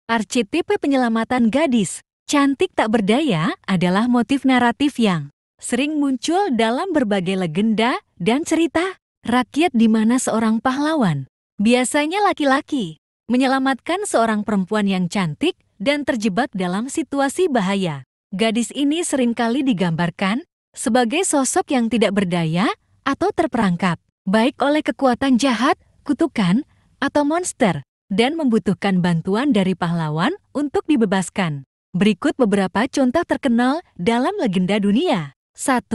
Archetype penyelamatan gadis cantik tak berdaya adalah motif naratif yang sering muncul dalam berbagai legenda dan cerita rakyat di mana seorang pahlawan, biasanya laki-laki, menyelamatkan seorang perempuan yang cantik dan terjebak dalam situasi bahaya. Gadis ini seringkali digambarkan sebagai sosok yang tidak berdaya atau terperangkap, baik oleh kekuatan jahat, kutukan, atau monster, dan membutuhkan bantuan dari pahlawan untuk dibebaskan. Berikut beberapa contoh terkenal dalam legenda dunia. 1.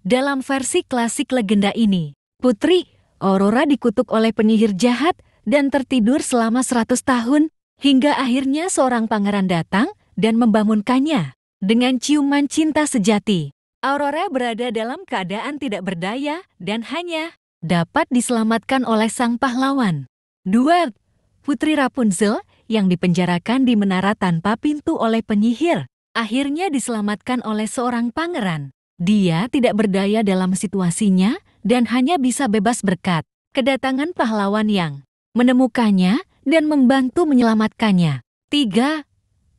Dalam versi klasik legenda ini, Putri Aurora dikutuk oleh penyihir jahat dan tertidur selama 100 tahun, hingga akhirnya seorang pangeran datang dan membangunkannya. Dengan ciuman cinta sejati, Aurora berada dalam keadaan tidak berdaya dan hanya dapat diselamatkan oleh sang pahlawan. 2. Putri Rapunzel yang dipenjarakan di menara tanpa pintu oleh penyihir, akhirnya diselamatkan oleh seorang pangeran. Dia tidak berdaya dalam situasinya dan hanya bisa bebas berkat kedatangan pahlawan yang menemukannya dan membantu menyelamatkannya. 3.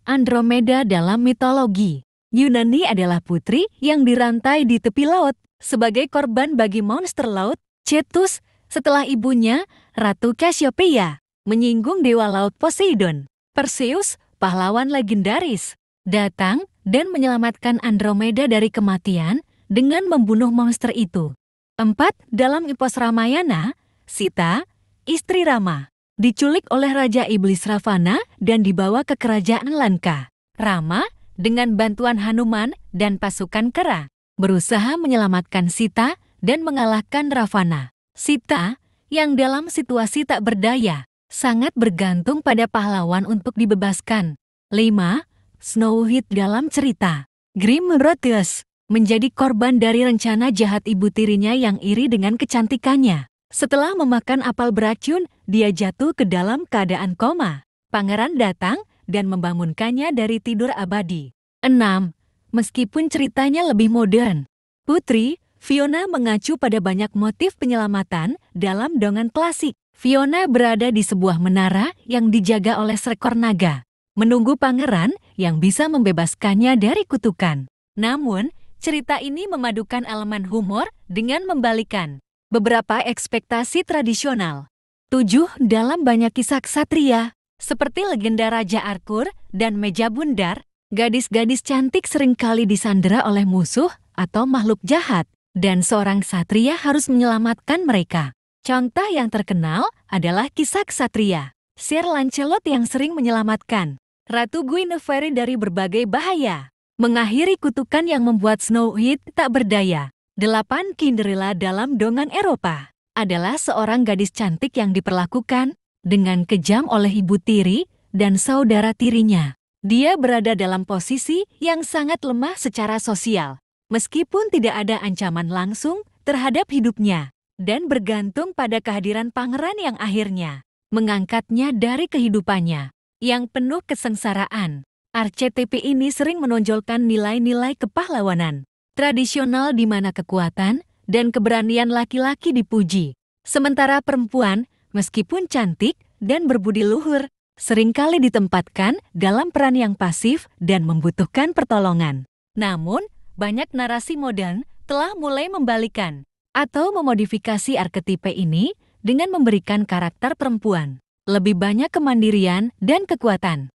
Andromeda dalam mitologi Yunani adalah putri yang dirantai di tepi laut sebagai korban bagi monster laut, Cetus, setelah ibunya, Ratu Cassiopeia, menyinggung dewa laut Poseidon. Perseus, pahlawan legendaris, datang dan menyelamatkan Andromeda dari kematian dengan membunuh monster itu. 4. Dalam epos Ramayana, Sita, istri Rama, diculik oleh Raja Iblis Ravana dan dibawa ke kerajaan Lanka. Rama, dengan bantuan Hanuman dan pasukan kera, berusaha menyelamatkan Sita dan mengalahkan Ravana. Sita, yang dalam situasi tak berdaya, sangat bergantung pada pahlawan untuk dibebaskan. 5. Snow White dalam cerita Grimrotheus menjadi korban dari rencana jahat ibu tirinya yang iri dengan kecantikannya. Setelah memakan apel beracun, dia jatuh ke dalam keadaan koma. Pangeran datang dan membangunkannya dari tidur abadi. 6. Meskipun ceritanya lebih modern, Putri Fiona mengacu pada banyak motif penyelamatan dalam dongeng klasik. Fiona berada di sebuah menara yang dijaga oleh seekor naga, menunggu pangeran yang bisa membebaskannya dari kutukan. Namun, cerita ini memadukan elemen humor dengan membalikan beberapa ekspektasi tradisional. 7. Dalam banyak kisah ksatria, seperti legenda Raja Arthur dan Meja Bundar, gadis-gadis cantik seringkali disandera oleh musuh atau makhluk jahat, dan seorang ksatria harus menyelamatkan mereka. Contoh yang terkenal adalah kisah ksatria Sir Lancelot yang sering menyelamatkan Ratu Guinevere dari berbagai bahaya, mengakhiri kutukan yang membuat Snow White tak berdaya. 8. Cinderella dalam dongeng Eropa adalah seorang gadis cantik yang diperlakukan dengan kejam oleh ibu tiri dan saudara tirinya. Dia berada dalam posisi yang sangat lemah secara sosial, meskipun tidak ada ancaman langsung terhadap hidupnya, dan bergantung pada kehadiran pangeran yang akhirnya mengangkatnya dari kehidupannya yang penuh kesengsaraan. Archetype ini sering menonjolkan nilai-nilai kepahlawanan tradisional di mana kekuatan dan keberanian laki-laki dipuji, sementara perempuan, meskipun cantik dan berbudi luhur, seringkali ditempatkan dalam peran yang pasif dan membutuhkan pertolongan. Namun, banyak narasi modern telah mulai membalikan atau memodifikasi arketipe ini dengan memberikan karakter perempuan lebih banyak kemandirian dan kekuatan.